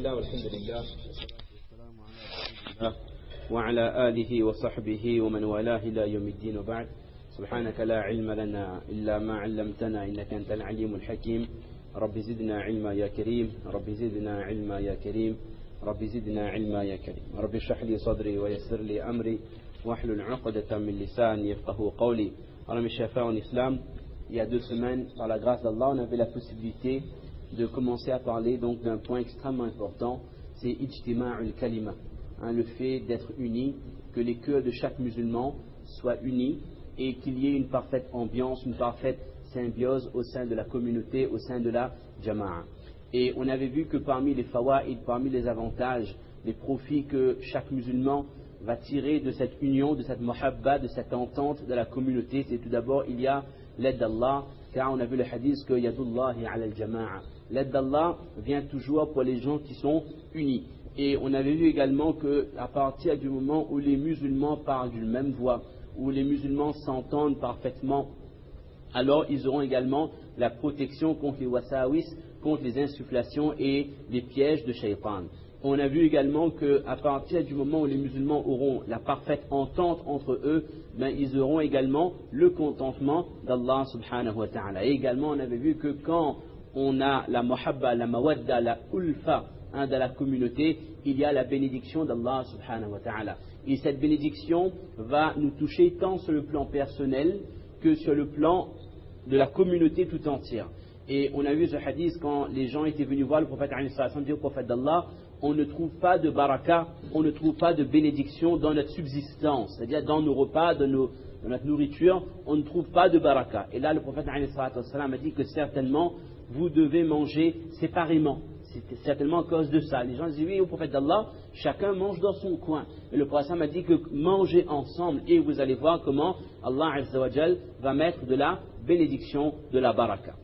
الله والحمد لله والسلام على رسول الله وعلى آله وصحبه ومن والاه إلى يوم الدين وبعد. سبحانك لا علم لنا إلا ما علمتنا إنك أنت العليم الحكيم. رب زدنا علما يا كريم، رب زدنا علما يا كريم، رب زدنا علما يا كريم. رب اشرح لي صدري ويسر لي أمري واحلل عقدة من لساني يفقهوا قولي. Alors mes chers frères en islam, il y a 2 semaines, par la grâce d'Allah, on avait la possibilité de commencer à parler donc d'un point extrêmement important, c'est ijtima'ul kalima, le fait d'être unis, que les cœurs de chaque musulman soient unis et qu'il y ait une parfaite ambiance, une parfaite symbiose au sein de la communauté, au sein de la jama'a. Et on avait vu que parmi les fawaïd, parmi les avantages, les profits que chaque musulman va tirer de cette union, de cette muhabba, de cette entente de la communauté, c'est tout d'abord il y a l'aide d'Allah, car on a vu le hadith que yadullahi ala al-jama'a. L'aide d'Allah vient toujours pour les gens qui sont unis. Et on avait vu également qu'à partir du moment où les musulmans parlent d'une même voix, où les musulmans s'entendent parfaitement, alors ils auront également la protection contre les wasawis, contre les insufflations et les pièges de shaytan. On a vu également qu'à partir du moment où les musulmans auront la parfaite entente entre eux, ils auront également le contentement d'Allah subhanahu wa ta'ala. Et également on avait vu que quand on a la muhabba, la mawadda, la ulfa dans la communauté, il y a la bénédiction d'Allah subhanahu wa ta'ala. Et cette bénédiction va nous toucher tant sur le plan personnel que sur le plan de la communauté tout entière. Et on a vu ce hadith quand les gens étaient venus voir le prophète dit au prophète d'Allah, on ne trouve pas de baraka, on ne trouve pas de bénédiction dans notre subsistance, c'est-à-dire dans nos repas, dans notre nourriture, on ne trouve pas de baraka. Et là le prophète a dit que certainement vous devez manger séparément. C'est certainement à cause de ça. Les gens disent oui au prophète d'Allah, chacun mange dans son coin. Et le prophète a dit que mangez ensemble et vous allez voir comment Allah Azza wa Jal va mettre de la bénédiction, de la baraka.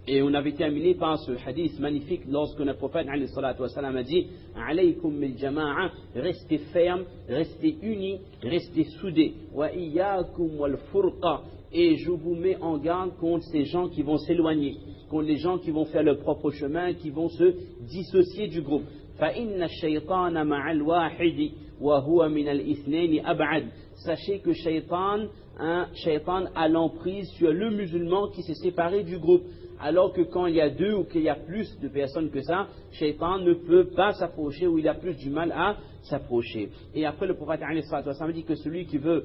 Et on avait terminé par ce hadith magnifique lorsque le prophète a dit alaykum bil jama'a, restez fermes, restez unis, restez soudés. Wa iyyakum wal furqa, et je vous mets en garde contre ces gens qui vont s'éloigner, contre les gens qui vont faire leur propre chemin, qui vont se dissocier du groupe. Fa inna ash-shaytana ma'al wahidi wa huwa min al-ithnayn ab'ad. Sachez que shaytan a l'emprise sur le musulman qui s'est séparé du groupe. Alors que quand il y a 2 ou qu'il y a plus de personnes que ça, shaytan ne peut pas s'approcher ou il a plus du mal à s'approcher. Et après le prophète a dit que celui qui veut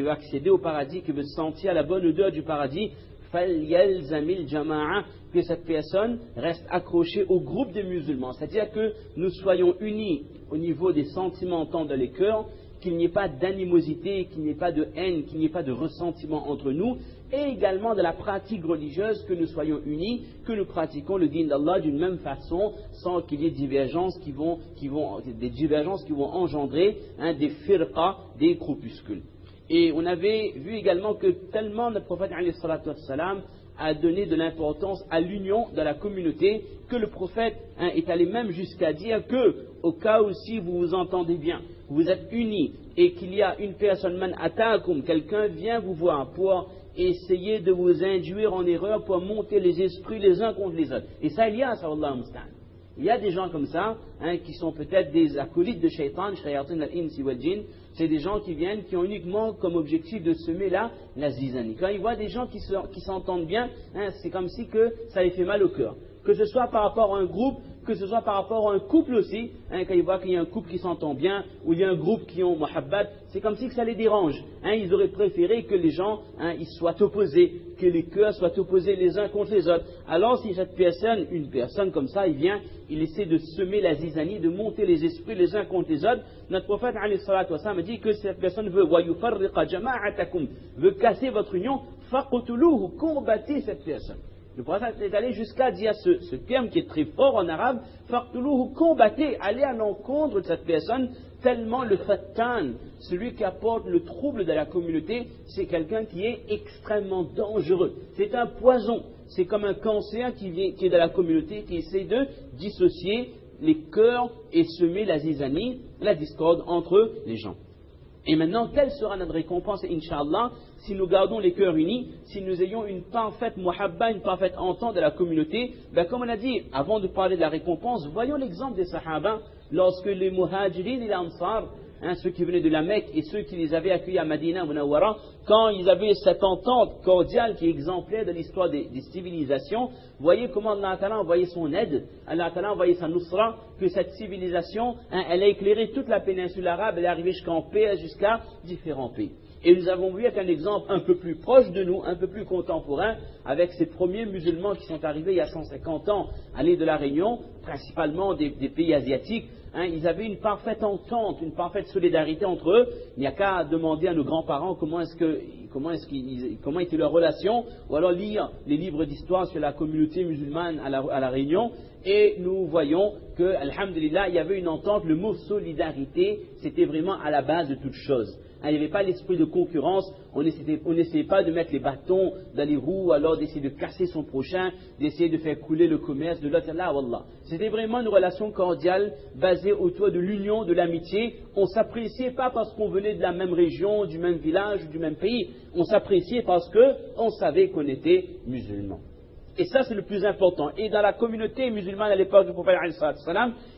accéder au paradis, qui veut sentir la bonne odeur du paradis, falyalzamil jama'a, que cette personne reste accrochée au groupe des musulmans. C'est-à-dire que nous soyons unis au niveau des sentiments tant dans les cœurs, qu'il n'y ait pas d'animosité, qu'il n'y ait pas de haine, qu'il n'y ait pas de ressentiment entre nous, et également de la pratique religieuse, que nous soyons unis, que nous pratiquons le din d'Allah d'une même façon, sans qu'il y ait des divergences qui vont engendrer des firqa, des groupuscules. Et on avait vu également que tellement le prophète a donné de l'importance à l'union de la communauté, que le prophète est allé même jusqu'à dire que, au cas où si vous vous entendez bien, vous êtes unis, et qu'il y a une personne, man atakum, quelqu'un vient vous voir pour essayer de vous induire en erreur, pour monter les esprits les uns contre les autres. Et ça, il y a, sallallahu mustaan. Il y a des gens comme ça, qui sont peut-être des acolytes de shaitan, shayatin al-insi wal jinn. C'est des gens qui viennent, qui ont uniquement comme objectif de semer la zizanie. Quand ils voient des gens qui s'entendent bien, c'est comme si que ça les fait mal au cœur. Que ce soit par rapport à un groupe, que ce soit par rapport à un couple aussi, quand ils voient qu'il y a un couple qui s'entend bien, ou il y a un groupe qui ont muhabbat, c'est comme si que ça les dérange. Ils auraient préféré que les gens ils soient opposés, que les cœurs soient opposés les uns contre les autres. Alors si cette personne, une personne comme ça, il vient, il essaie de semer la zizanie, de monter les esprits les uns contre les autres, notre prophète a dit que cette personne veut casser votre union, faqtuluhu, combattez cette personne. Le prophète est allé jusqu'à dire ce terme qui est très fort en arabe, faqtuluhu, combattez, allez à l'encontre de cette personne, tellement le fattan, celui qui apporte le trouble de la communauté, c'est quelqu'un qui est extrêmement dangereux. C'est un poison, c'est comme un cancer qui est de la communauté, qui essaie de dissocier les cœurs et semer la zizanie, la discorde entre les gens. Et maintenant, quelle sera notre récompense, Inch'Allah, si nous gardons les cœurs unis, si nous ayons une parfaite muhabba, une parfaite entente de la communauté? Comme on a dit, avant de parler de la récompense, voyons l'exemple des Sahaba, lorsque les Muhajirin et les Ansar, ceux qui venaient de la Mecque et ceux qui les avaient accueillis à Madina Munawwara, quand ils avaient cette entente cordiale qui est exemplaire de l'histoire des civilisations, voyez comment Allah Ta'ala a envoyé son aide, Allah Ta'ala a envoyé sa nusra, que cette civilisation, elle a éclairé toute la péninsule arabe, elle est arrivée jusqu'en paix, jusqu'à différents pays. Et nous avons vu avec un exemple un peu plus proche de nous, un peu plus contemporain, avec ces premiers musulmans qui sont arrivés il y a 150 ans à l'île de la Réunion, principalement des pays asiatiques. Ils avaient une parfaite entente, une parfaite solidarité entre eux. Il n'y a qu'à demander à nos grands-parents comment était leur relation, ou alors lire les livres d'histoire sur la communauté musulmane à la Réunion. Et nous voyons que, alhamdulillah, il y avait une entente. Le mot solidarité, c'était vraiment à la base de toute chose. Il n'y avait pas l'esprit de concurrence, on n'essayait pas de mettre les bâtons dans les roues, alors d'essayer de casser son prochain, d'essayer de faire couler le commerce de l'autre. Là, wallah. C'était vraiment une relation cordiale, basée autour de l'union, de l'amitié. On ne s'appréciait pas parce qu'on venait de la même région, du même village, du même pays. On s'appréciait parce qu'on savait qu'on était musulmans. Et ça, c'est le plus important. Et dans la communauté musulmane à l'époque du prophète,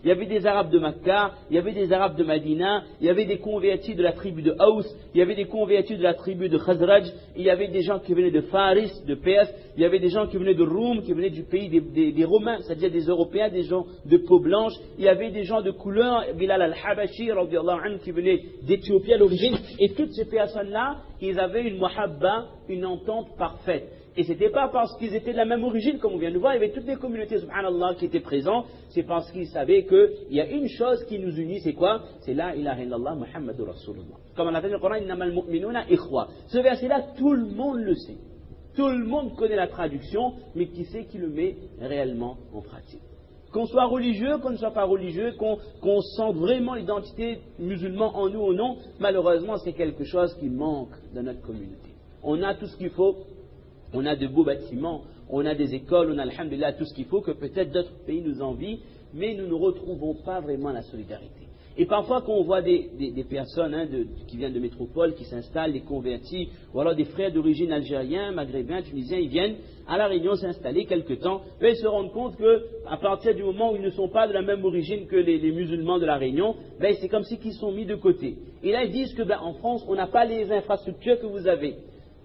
il y avait des Arabes de Makkah, il y avait des Arabes de Madina, il y avait des convertis de la tribu de Haus, il y avait des convertis de la tribu de Khazraj, il y avait des gens qui venaient de Faris, de Perse, il y avait des gens qui venaient de Roum, qui venaient du pays des Romains, c'est-à-dire des Européens, des gens de peau blanche, il y avait des gens de couleur, Bilal al-Habashi, qui venaient d'Éthiopie à l'origine, et toutes ces personnes-là, ils avaient une muhabba, une entente parfaite. Et ce n'était pas parce qu'ils étaient de la même origine, comme on vient de voir, il y avait toutes les communautés, subhanallah, qui étaient présentes, c'est parce qu'ils savaient qu'il y a une chose qui nous unit, c'est quoi? C'est la ilaha illallah Muhammadur Rasulullah. Comme on a dit dans le Coran, innamal mu'minuna ikhwa. Ce verset-là, tout le monde le sait. Tout le monde connaît la traduction, mais qui sait qui le met réellement en pratique? Qu'on soit religieux, qu'on ne soit pas religieux, qu'on sente vraiment l'identité musulmane en nous ou non, malheureusement, c'est quelque chose qui manque dans notre communauté. On a tout ce qu'il faut. On a de beaux bâtiments, on a des écoles, on a, alhamdulillah, tout ce qu'il faut, que peut-être d'autres pays nous envient, mais nous ne retrouvons pas vraiment la solidarité. Et parfois, quand on voit des personnes qui viennent de métropole, qui s'installent, des convertis, ou alors des frères d'origine algériens, maghrébins, tunisiens, ils viennent à la Réunion s'installer quelque temps, et ils se rendent compte qu'à partir du moment où ils ne sont pas de la même origine que les musulmans de la Réunion, c'est comme si ils sont mis de côté. Et là, ils disent qu'en France, on n'a pas les infrastructures que vous avez.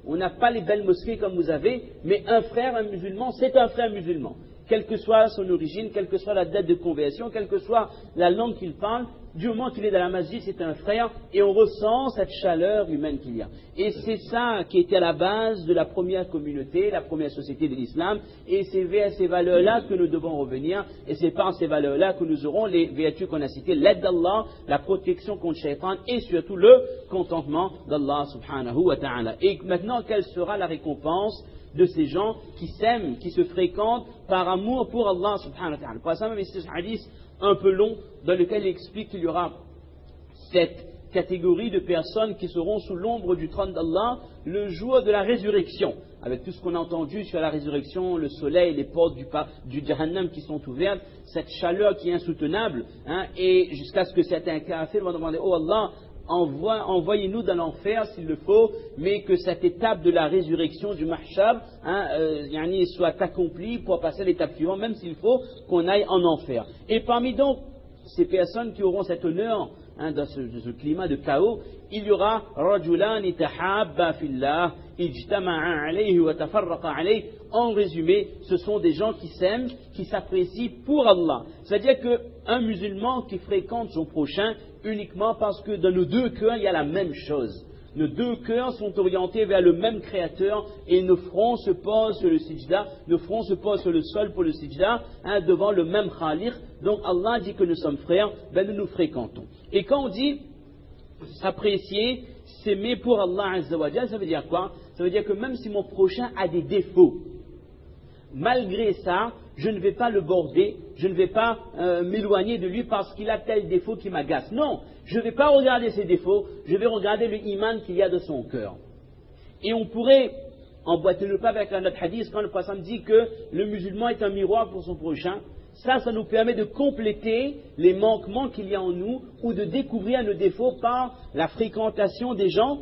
On n'a pas les belles mosquées comme vous avez, mais un frère, un musulman, c'est un frère musulman. Quelle que soit son origine, quelle que soit la date de conversion, quelle que soit la langue qu'il parle, du moment qu'il est dans la masjid, c'est un frère, et on ressent cette chaleur humaine qu'il y a. Et c'est ça qui était à la base de la première communauté, la première société de l'islam, et c'est vers ces valeurs-là que nous devons revenir, et c'est par ces valeurs-là que nous aurons les vertus qu'on a citées, l'aide d'Allah, la protection contre le shaitan, et surtout le contentement d'Allah subhanahu wa ta'ala. Et maintenant, quelle sera la récompense de ces gens qui s'aiment, qui se fréquentent par amour pour Allah subhanahu wa ta'ala? Pour ça, même ici, ce hadith un peu long, dans lequel il explique qu'il y aura cette catégorie de personnes qui seront sous l'ombre du trône d'Allah le jour de la résurrection. Avec tout ce qu'on a entendu sur la résurrection, le soleil, les portes du Jahannam qui sont ouvertes, cette chaleur qui est insoutenable, et jusqu'à ce que certains kafirs vont demander: oh Allah, envoyez-nous dans l'enfer s'il le faut, mais que cette étape de la résurrection du mahshar soit accomplie pour passer à l'étape suivante, même s'il faut qu'on aille en enfer. Et parmi donc ces personnes qui auront cet honneur dans ce climat de chaos, il y aura rajulan tahabba fillah ijtama'a alayhi wa tafarraqa alayhi. En résumé, ce sont des gens qui s'aiment, qui s'apprécient pour Allah. C'est-à-dire qu'un musulman qui fréquente son prochain uniquement parce que dans nos deux cœurs, il y a la même chose. Nos deux cœurs sont orientés vers le même créateur et nos fronts se posent sur le sijda, nos fronts se posent sur le sol pour le sijda, devant le même khaliq. Donc Allah dit que nous sommes frères, nous nous fréquentons. Et quand on dit s'apprécier, s'aimer pour Allah Azza wa Jal, ça veut dire quoi? Ça veut dire que même si mon prochain a des défauts, malgré ça, je ne vais pas le border, je ne vais pas m'éloigner de lui parce qu'il a tel défaut qui m'agace. Non, je ne vais pas regarder ses défauts, je vais regarder le iman qu'il y a de son cœur. Et on pourrait emboîter le pas avec un autre hadith quand le prophète dit que le musulman est un miroir pour son prochain. ça nous permet de compléter les manquements qu'il y a en nous ou de découvrir nos défauts par la fréquentation des gens,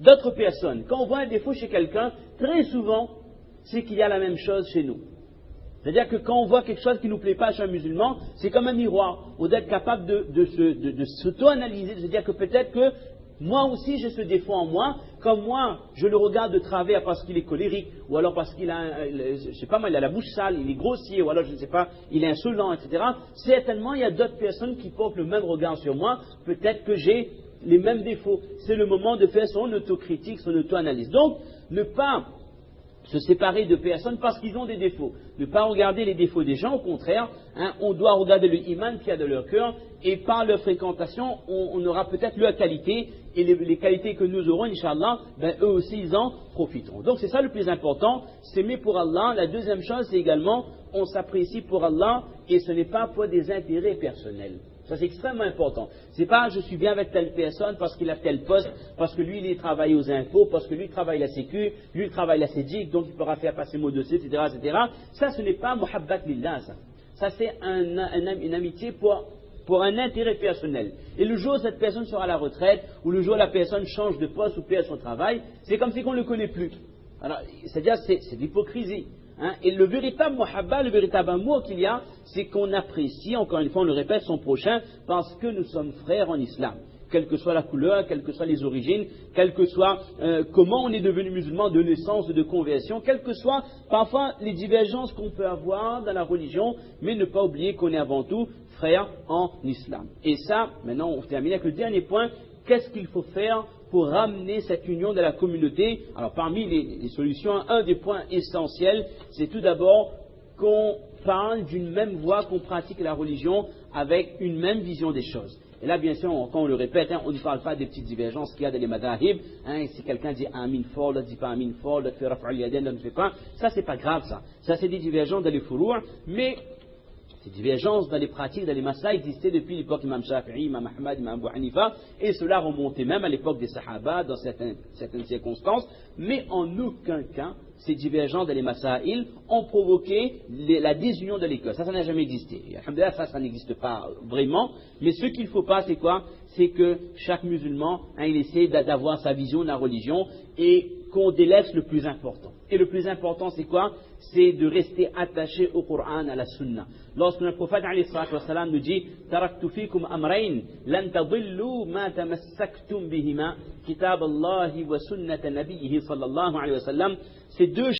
d'autres personnes. Quand on voit un défaut chez quelqu'un, très souvent, c'est qu'il y a la même chose chez nous. C'est-à-dire que quand on voit quelque chose qui ne nous plaît pas chez un musulman, c'est comme un miroir. On doit être capable de s'auto-analyser, de se dire que peut-être que moi aussi j'ai ce défaut en moi, comme moi je le regarde de travers parce qu'il est colérique, ou alors parce qu'il a, je sais pas moi, il a la bouche sale, il est grossier, ou alors je ne sais pas, il est insolent, etc. Certainement il y a d'autres personnes qui portent le même regard sur moi, peut-être que j'ai les mêmes défauts. C'est le moment de faire son autocritique, son auto-analyse. Donc, ne pas se séparer de personnes parce qu'ils ont des défauts. Ne pas regarder les défauts des gens, au contraire, on doit regarder le iman qu'il y a dans leur cœur, et par leur fréquentation, on aura peut-être leur qualité, et les qualités que nous aurons, Inch'Allah, eux aussi ils en profiteront. Donc c'est ça le plus important, s'aimer pour Allah. La deuxième chose, c'est également, on s'apprécie pour Allah, et ce n'est pas pour des intérêts personnels. Ça c'est extrêmement important. C'est pas je suis bien avec telle personne parce qu'il a tel poste, parce que lui il travaille aux impôts, parce que lui il travaille la sécu, lui il travaille la sédique, donc il pourra faire passer mot dossier, etc., etc. Ça ce n'est pas muhabbat lillah, ça. Ça c'est une amitié pour un intérêt personnel. Et le jour où cette personne sera à la retraite, ou le jour où la personne change de poste ou perd son travail, c'est comme si on ne le connaît plus. Alors, c'est-à-dire c'est de l'hypocrisie. Et le véritable muhabba, le véritable amour qu'il y a, c'est qu'on apprécie, encore une fois on le répète, son prochain, parce que nous sommes frères en islam. Quelle que soit la couleur, quelles que soient les origines, quel que soit comment on est devenu musulman de naissance ou de conversion, quelles que soient parfois les divergences qu'on peut avoir dans la religion, mais ne pas oublier qu'on est avant tout frères en islam. Et ça, maintenant on termine avec le dernier point, qu'est-ce qu'il faut faire pour ramener cette union de la communauté? Alors parmi les solutions, un des points essentiels, c'est tout d'abord qu'on parle d'une même voix, qu'on pratique la religion avec une même vision des choses. Et là, bien sûr, quand on le répète, on ne parle pas des petites divergences qu'il y a dans les madahib. Si quelqu'un dit amin fort, l'autre ne dit pas amin fort, l'autre fait raf'al yadayn, l'autre ne fait pas. Ça, c'est pas grave, ça. Ça, c'est des divergences dans les furu', mais ces divergences dans les pratiques, dans les masas existaient depuis l'époque d'Imam Shafi'i, Imam Ahmad, Imam Abu Hanifa, et cela remontait même à l'époque des Sahaba dans certaines circonstances, mais en aucun cas, ces divergences dans les masaïl ont provoqué la désunion de l'école. Ça n'a jamais existé. Et alhamdoulilah, ça n'existe pas vraiment, mais ce qu'il ne faut pas, c'est quoi? C'est que chaque musulman, il essaie d'avoir sa vision de la religion et qu'on délaisse le plus important. Et le plus important, c'est quoi? C'est de rester attaché au Coran, à la Sunna. Lorsque le prophète nous dit Taraktu fikum amrayn lan tadillu ma tamassaktum bihima kitab Allah wa sunnata nabiyhi sallallahu alayhi wa sallam, ces deux